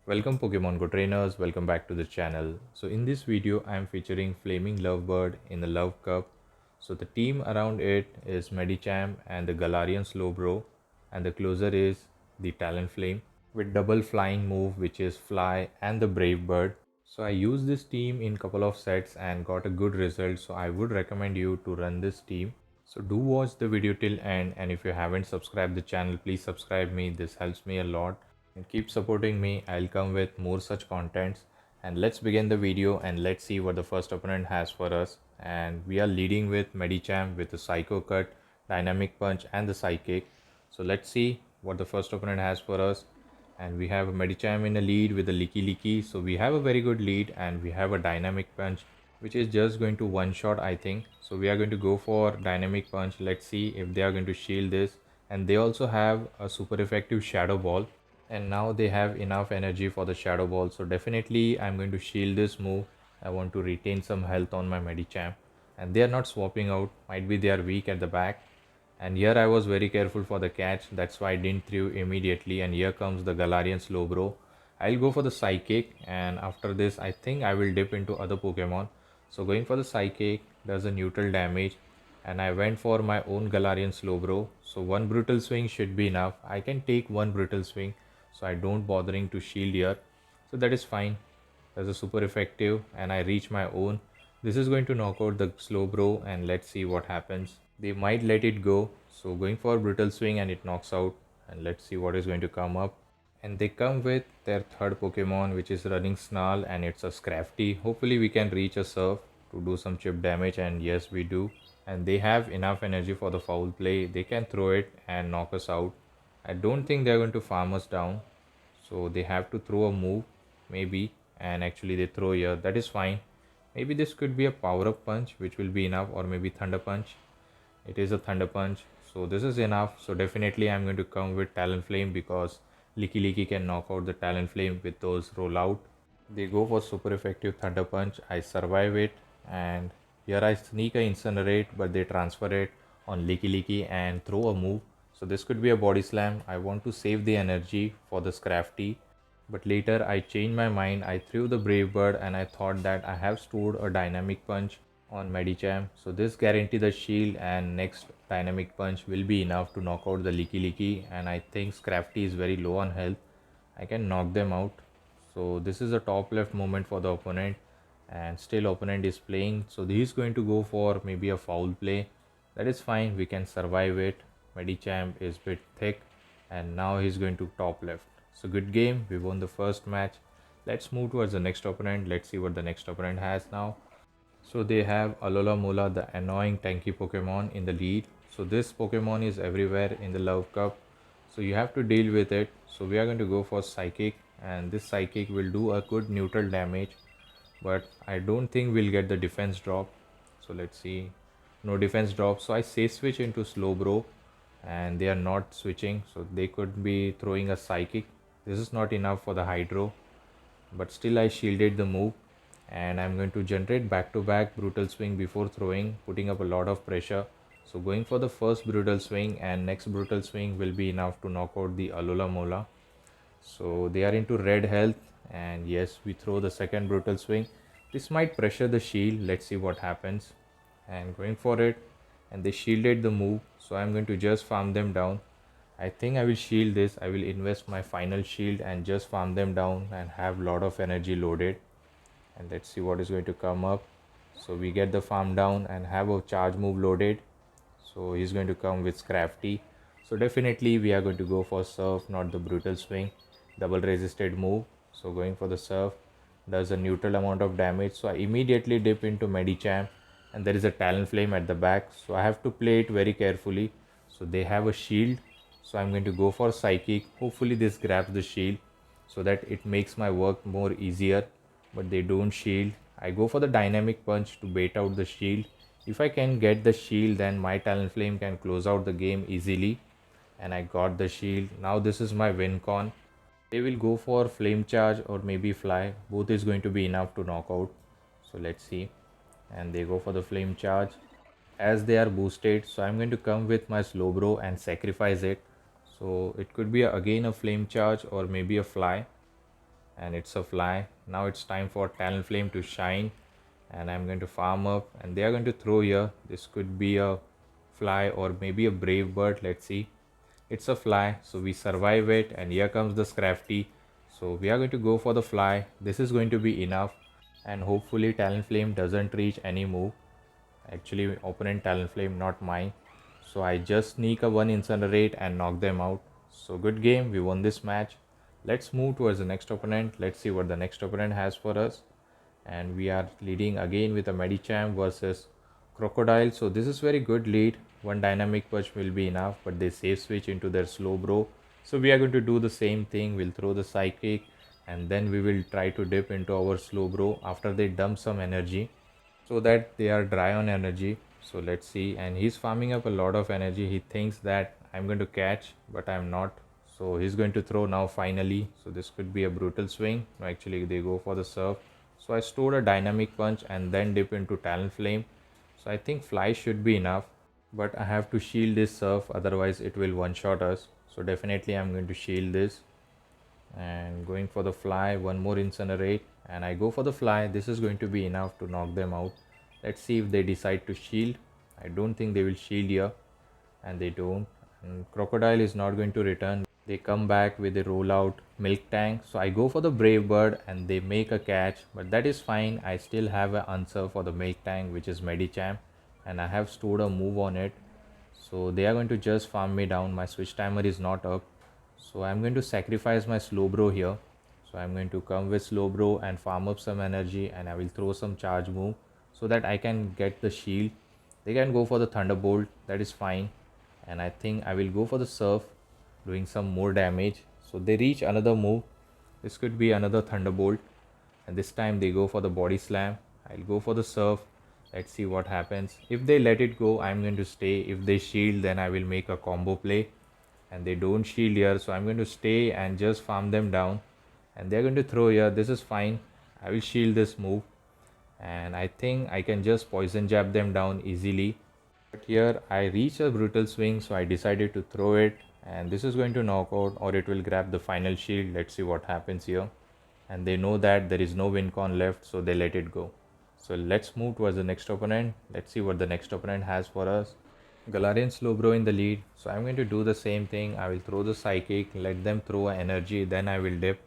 Welcome Pokemon Go trainers, welcome back to the channel. So in this video I am featuring Flaming Lovebird in the Love Cup. So the team around it is Medicham and the Galarian Slowbro, and the closer is the Talonflame with double flying move, which is Fly and the Brave Bird. So I used this team in couple of sets and got a good result, so I would recommend you to run this team. So do watch the video till end, and if you haven't subscribed the channel, please subscribe me. This helps me a lot and keep supporting me. I'll come with more such contents. And let's begin the video and let's see what the first opponent has for us. And we are leading with Medicham with the Psycho Cut, Dynamic Punch and the Psychic. So let's see what the first opponent has for us. And we have Medicham in a lead with a Licky Licky. So we have a very good lead and we have a Dynamic Punch which is just going to one shot, I think. So we are going to go for Dynamic Punch. Let's see if they are going to shield this. And they also have a super effective Shadow Ball, and now they have enough energy for the Shadow Ball, so definitely I'm going to shield this move. I want to retain some health on my Medicham, and they are not swapping out, might be they are weak at the back. And here I was very careful for the catch, that's why I didn't throw immediately. And here comes the Galarian Slowbro. I'll go for the Psychic, and after this I think I will dip into other Pokemon. So going for the Psychic does a neutral damage, and I went for my own Galarian Slowbro. So one Brutal Swing should be enough. I can take one Brutal Swing, so I don't bothering to shield here. So that is fine. That's a super effective, and I reach my own. This is going to knock out the Slowbro, and let's see what happens. They might let it go. So going for Brutal Swing and it knocks out, and let's see what is going to come up. And they come with their third Pokemon, which is running Snarl, and it's a Scrafty. Hopefully we can reach a Surf to do some chip damage, and yes we do. And they have enough energy for the foul play. They can throw it and knock us out. I don't think they're going to farm us down, so they have to throw a move maybe, and actually they throw here. That is fine. Maybe this could be a power up punch which will be enough, or maybe Thunder Punch. It is a Thunder Punch, so this is enough. So definitely I'm going to come with Talonflame because Licky Licky can knock out the Talonflame with those rollout. They go for super effective Thunder Punch. I survive it, and here I sneak a Incinerate, but they transfer it on Licky Licky and throw a move. So this could be a Body Slam. I want to save the energy for the Scrafty, but later I changed my mind. I threw the Brave Bird and I thought that I have stored a Dynamic Punch on Medicham. So this guarantee the shield, and next Dynamic Punch will be enough to knock out the Licky Licky, and I think Scrafty is very low on health. I can knock them out. So this is a top left movement for the opponent, and still opponent is playing. So he's going to go for maybe a foul play. That is fine, we can survive it. Medicham is bit thick, and now he's going to top left. So good game, we won the first match. Let's move towards the next opponent. Let's see what the next opponent has now. So they have Alola Mola, the annoying tanky Pokemon, in the lead. So this Pokemon is everywhere in the Love Cup, so you have to deal with it. So we are going to go for Psychic, and this Psychic will do a good neutral damage, but I don't think we'll get the defense drop. So let's see, no defense drop. So I say switch into Slowbro, and they are not switching, so they could be throwing a Psychic. This is not enough for the Hydro, but still I shielded the move, and I'm going to generate back to back Brutal Swing before throwing, putting up a lot of pressure. So going for the first Brutal Swing, and next Brutal Swing will be enough to knock out the Alola Mola. So they are into red health, and yes, we throw the second Brutal Swing. This might pressure the shield, let's see what happens. And going for it, and they shielded the move, so I'm going to just farm them down. I think I will shield this. I will invest my final shield and just farm them down and have lot of energy loaded. And let's see what is going to come up. So we get the farm down and have a charge move loaded. So he's going to come with Scrafty. So definitely we are going to go for Surf, not the Brutal Swing. Double resisted move. So going for the Surf does a neutral amount of damage. So I immediately dip into Medicham, and there is a Talonflame at the back. So I have to play it very carefully. So they have a shield. So I'm going to go for Psychic. Hopefully this grabs the shield so that it makes my work more easier, but they don't shield. I go for the Dynamic Punch to bait out the shield. If I can get the shield, then my Talonflame can close out the game easily, and I got the shield. Now this is my win con. They will go for Flame Charge or maybe Fly. Both is going to be enough to knock out. So let's see. And they go for the Flame Charge as they are boosted. So I'm going to come with my Slowbro and sacrifice it. So it could be again a Flame Charge or maybe a Fly. and it's a fly. Now it's time for Talonflame to shine, and I'm going to farm up, and they are going to throw here. This could be a fly or maybe a brave bird. Let's see. It's a fly, so we survive it, and here comes the Scrafty. So we are going to go for the fly. This is going to be enough, and hopefully Talonflame doesn't reach any move. Actually, opponent Talonflame, not mine. So I just sneak a one incinerate and knock them out. So good game, we won this match. Let's move towards the next opponent. Let's see what the next opponent has for us. And we are leading again with a Medicham versus Crocodile. So this is very good lead. One dynamic punch will be enough, but they safe switch into their slow bro. So we are going to do the same thing. We'll throw the psychic, and then we will try to dip into our slow bro after they dump some energy, so that they are dry on energy. So let's see, and he's farming up a lot of energy. He thinks that I'm going to catch, but I'm not. So he's going to throw now finally. So this could be a brutal swing. No, actually they go for the surf. So I stored a dynamic punch and then dip into Talonflame. So I think fly should be enough, but I have to shield this surf, otherwise it will one shot us. So definitely I'm going to shield this, and going for the fly, one more incinerate, and I go for the fly. This is going to be enough to knock them out. Let's see if they decide to shield. I don't think they will shield here, and they don't. And Crocodile is not going to return. They come back with a rollout milk tank. So I go for the brave bird and they make a catch, but that is fine. I still have an answer for the milk tank, which is Medicham, and I have stored a move on it. So they are going to just farm me down. My switch timer is not up, so I'm going to sacrifice my slow bro here. So I'm going to come with slow bro and farm up some energy, and I will throw some charge move so that I can get the shield. They can go for the thunderbolt, that is fine, and I think I will go for the surf, doing some more damage. So they reach another move. This could be another thunderbolt, and this time they go for the body slam. I'll go for the surf. Let's see what happens. If they let it go, I'm going to stay. If they shield, then I will make a combo play, and they don't shield here, so I'm going to stay and just farm them down, and they're going to throw here. This is fine. I will shield this move, and I think I can just poison jab them down easily. But here I reach a brutal swing, so I decided to throw it, and this is going to knock out or it will grab the final shield. Let's see what happens here. And they know that there is no win con left, so they let it go. So let's move towards the next opponent. Let's see what the next opponent has for us. Galarian Slowbro in the lead, so I'm going to do the same thing. I will throw the psychic, let them throw energy, then I will dip.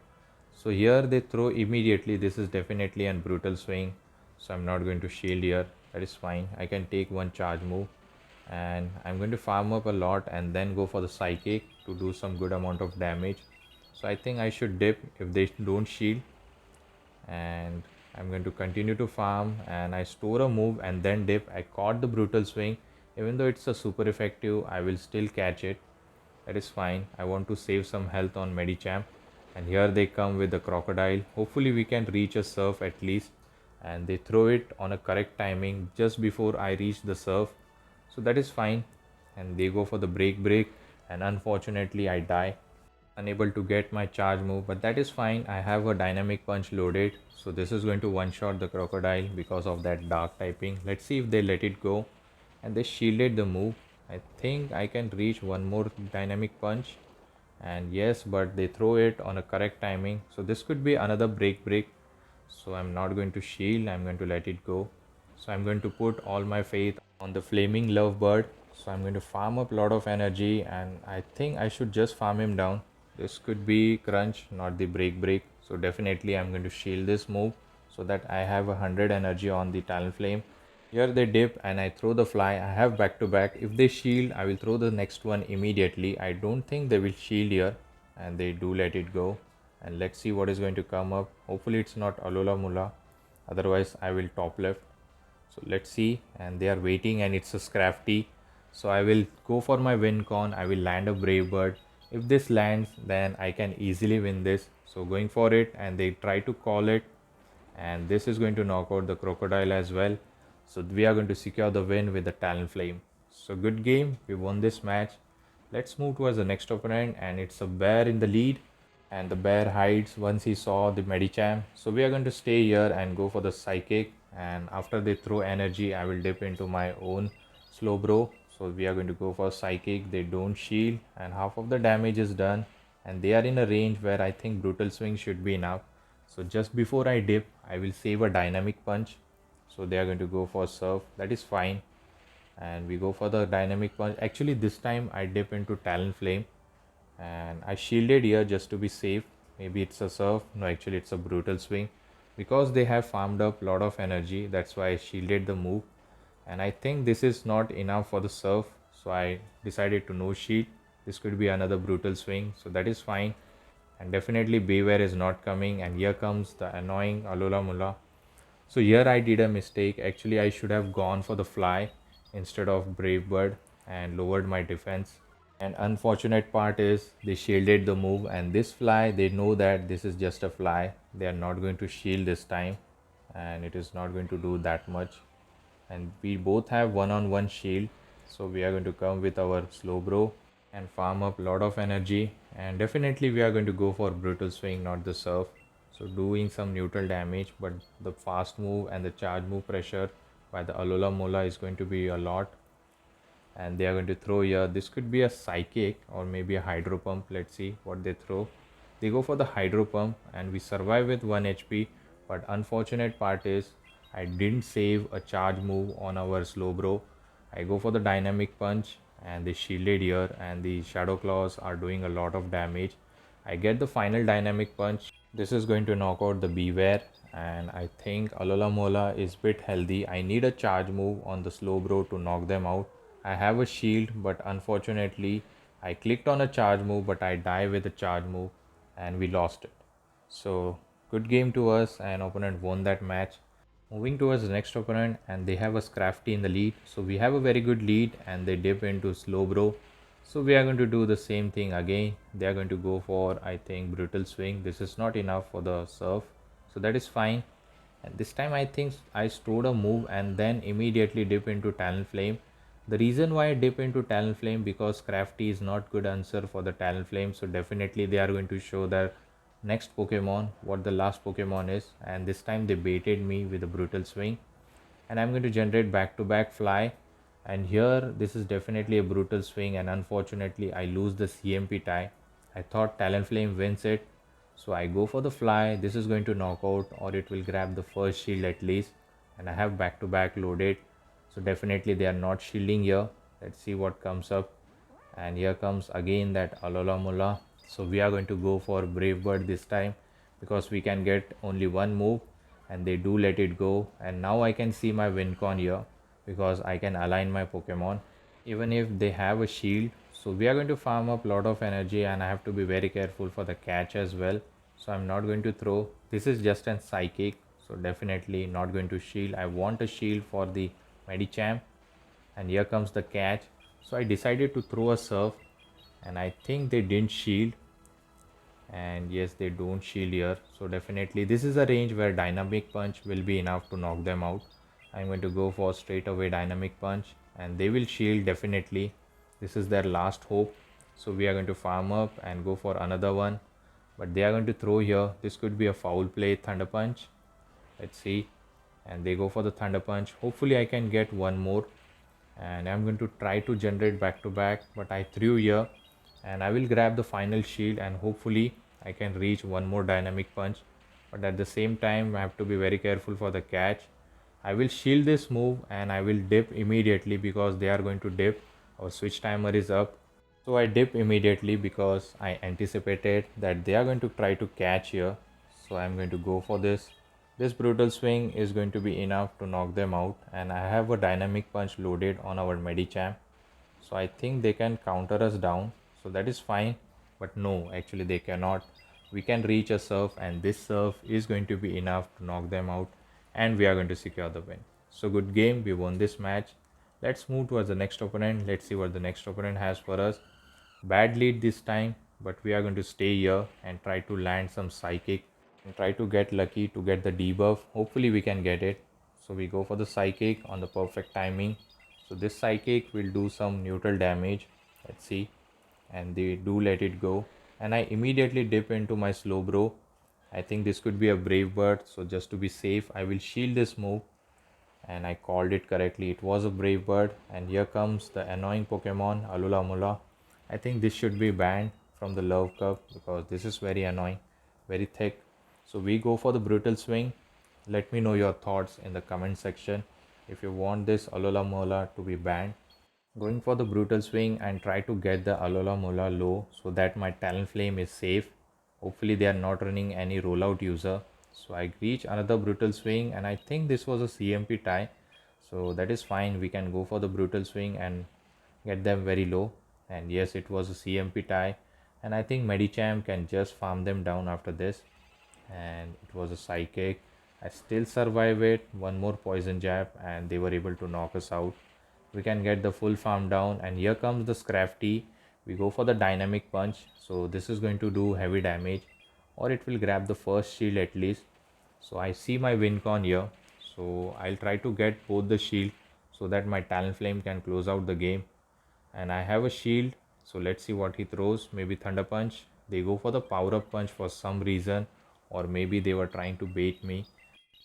So here they throw immediately. This is definitely a brutal swing, so I'm not going to shield here. That is fine. I can take one charge move, and I'm going to farm up a lot and then go for the psychic to do some good amount of damage. So I think I should dip if they don't shield, and I'm going to continue to farm, and I store a move and then dip. I caught the brutal swing. Even though it's a super effective, I will still catch it. That is fine. I want to save some health on Medicham, and here they come with the crocodile. Hopefully we can reach a surf at least, and they throw it on a correct timing just before I reach the surf, so that is fine. And they go for the break, and unfortunately I die, unable to get my charge move, but that is fine. I have a dynamic punch loaded, so this is going to one shot the crocodile because of that dark typing. Let's see if they let it go, and they shielded the move. I think I can reach one more dynamic punch, and yes, but they throw it on a correct timing, so this could be another break. So I'm not going to shield, I'm going to let it go. So I'm going to put all my faith on the flaming lovebird. So I'm going to farm up a lot of energy, and I think I should just farm him down. This could be crunch, not the break. So definitely I'm going to shield this move so that I have 100 energy on the Talonflame. Here they dip and I throw the fly. I have back to back. If they shield, I will throw the next one immediately. I don't think they will shield here, and they do let it go. And let's see what is going to come up. Hopefully it's not Alola Mula. Otherwise I will top left. So let's see, and they are waiting, and it's a Scrafty. So I will go for my win con. I will land a Brave Bird. If this lands, then I can easily win this. So going for it, and they try to call it, and this is going to knock out the crocodile as well. So we are going to secure the win with the Talonflame. So good game, we won this match. Let's move towards the next opponent, and it's a bear in the lead, and the bear hides once he saw the Medicham. So we are going to stay here and go for the psychic, and after they throw energy, I will dip into my own slow bro. So we are going to go for psychic. They don't shield, and half of the damage is done, and they are in a range where I think brutal swing should be enough. So just before I dip, I will save a dynamic punch. So they are going to go for surf. That is fine. And we go for the dynamic punch. Actually, this time I dip into Talonflame and I shielded here just to be safe. Maybe it's a surf. No, actually it's a brutal swing. Because they have farmed up a lot of energy, that's why I shielded the move. And I think this is not enough for the surf. So I decided to no shield. This could be another brutal swing. So that is fine. And definitely Beware is not coming. And here comes the annoying Alola Mulla. So here I did a mistake. Actually, I should have gone for the fly instead of Brave Bird and lowered my defense. And unfortunate part is they shielded the move, and this fly, they know that this is just a fly. They are not going to shield this time, and it is not going to do that much. And we both have one-on-one shield, so we are going to come with our Slowbro and farm up a lot of energy, and definitely we are going to go for brutal swing, not the surf. So doing some neutral damage, but the fast move and the charge move pressure by the Alola Mola is going to be a lot. And they are going to throw here. This could be a psychic or maybe a hydro pump. Let's see what they throw. They go for the hydro pump and we survive with 1 HP. But unfortunate part is I didn't save a charge move on our Slowbro. I go for the dynamic punch and they shielded here, and the shadow claws are doing a lot of damage. I get the final dynamic punch. This is going to knock out the Beware, and I think Alola Mola is bit healthy. I need a charge move on the Slowbro to knock them out. I have a shield, but unfortunately I clicked on a charge move, but I die with a charge move and we lost it. So good game to us, and opponent won that match. Moving towards the next opponent, and they have a Scrafty in the lead. So we have a very good lead and they dip into Slowbro. So we are going to do the same thing again. They are going to go for, I think, brutal swing. This is not enough for the surf. So that is fine. And this time I think I stored a move and then immediately dip into Talonflame. The reason why I dip into Talonflame, because Crafty is not good answer for the Talonflame. So definitely they are going to show their next Pokemon, what the last Pokemon is. And this time they baited me with a brutal swing. And I'm going to generate back to back fly. And here this is definitely a brutal swing, and unfortunately I lose the CMP tie. I thought Talonflame wins it. So I go for the fly. This is going to knock out, or it will grab the first shield at least. And I have back to back loaded. So definitely they are not shielding here. Let's see what comes up. And here comes again that Alola Mulla. So we are going to go for Brave Bird this time, because we can get only one move and they do let it go. And now I can see my win con here, because I can align my Pokemon even if they have a shield. So we are going to farm up a lot of energy, and I have to be very careful for the catch as well. So I'm not going to throw. This is just a psychic, so definitely not going to shield. I want a shield for the Medicham. And here comes the catch. So I decided to throw a surf, and I think they didn't shield. And yes, they don't shield here. So definitely this is a range where dynamic punch will be enough to knock them out. I'm going to go for straight away dynamic punch, and they will shield definitely. This is their last hope. So we are going to farm up and go for another one, but they are going to throw here. This could be a foul play thunder punch. Let's see. And they go for the thunder punch. Hopefully I can get one more, and I'm going to try to generate back to back, but I threw here, and I will grab the final shield and hopefully I can reach one more dynamic punch. But at the same time I have to be very careful for the catch. I will shield this move and I will dip immediately because they are going to dip. Our switch timer is up. So I dip immediately because I anticipated that they are going to try to catch here. So I'm going to go for this. This brutal swing is going to be enough to knock them out, and I have a dynamic punch loaded on our Medicham. So I think they can counter us down. So that is fine. But no, actually they cannot. We can reach a surf, and this surf is going to be enough to knock them out, and we are going to secure the win. So good game. We won this match. Let's move towards the next opponent. Let's see what the next opponent has for us. Bad lead this time, but we are going to stay here and try to land some psychic and try to get lucky to get the debuff. Hopefully we can get it. So we go for the psychic on the perfect timing. So this psychic will do some neutral damage. Let's see. And they do let it go. And I immediately dip into my Slowbro. I think this could be a Brave Bird. So just to be safe, I will shield this move. And I called it correctly. It was a Brave Bird. And here comes the annoying Pokemon, Alola Mola. I think this should be banned from the Love Cup because this is very annoying, very thick. So we go for the brutal swing. Let me know your thoughts in the comment section if you want this Alola Mola to be banned. Going for the brutal swing and try to get the Alola Mola low so that my Talonflame is safe. Hopefully they are not running any rollout user. So I reach another brutal swing and I think this was a CMP tie. So that is fine. We can go for the brutal swing and get them very low. And yes, it was a CMP tie. And I think Medicham can just farm them down after this. And it was a psychic. I still survive it. One more poison jab and they were able to knock us out. We can get the full farm down and here comes the Scrafty. We go for the dynamic punch. So this is going to do heavy damage or it will grab the first shield at least. So I see my win con here. So I'll try to get both the shield so that my Talonflame can close out the game. And I have a shield. So let's see what he throws. Maybe Thunder Punch. They go for the power up punch for some reason, or maybe they were trying to bait me.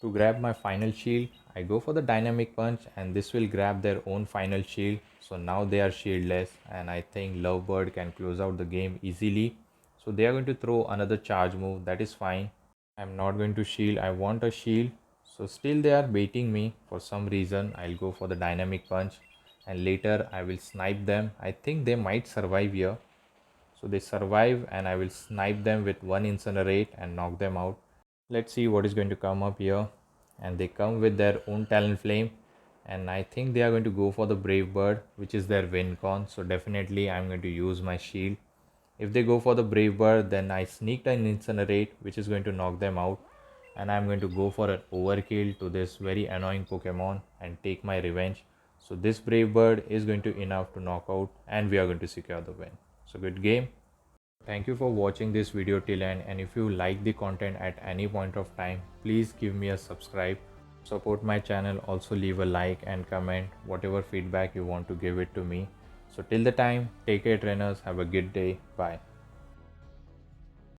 To grab my final shield, I go for the dynamic punch and this will grab their own final shield. So now they are shieldless and I think Lovebird can close out the game easily. So they are going to throw another charge move. That is fine. I'm not going to shield. I want a shield. So still they are baiting me for some reason. I'll go for the dynamic punch and later I will snipe them. I think they might survive here. So they survive and I will snipe them with one incinerate and knock them out. Let's see what is going to come up here. And they come with their own Talonflame. And I think they are going to go for the Brave Bird, which is their win con. So definitely I'm going to use my shield. If they go for the Brave Bird, then I sneaked an Incinerate, which is going to knock them out. And I'm going to go for an overkill to this very annoying Pokemon and take my revenge. So this Brave Bird is going to enough to knock out and we are going to secure the win. So good game. Thank you for watching this video till end, and if you like the content at any point of time, please give me a subscribe. Support my channel, also leave a like and comment whatever feedback you want to give it to me. So till the time, take care trainers, have a good day, bye.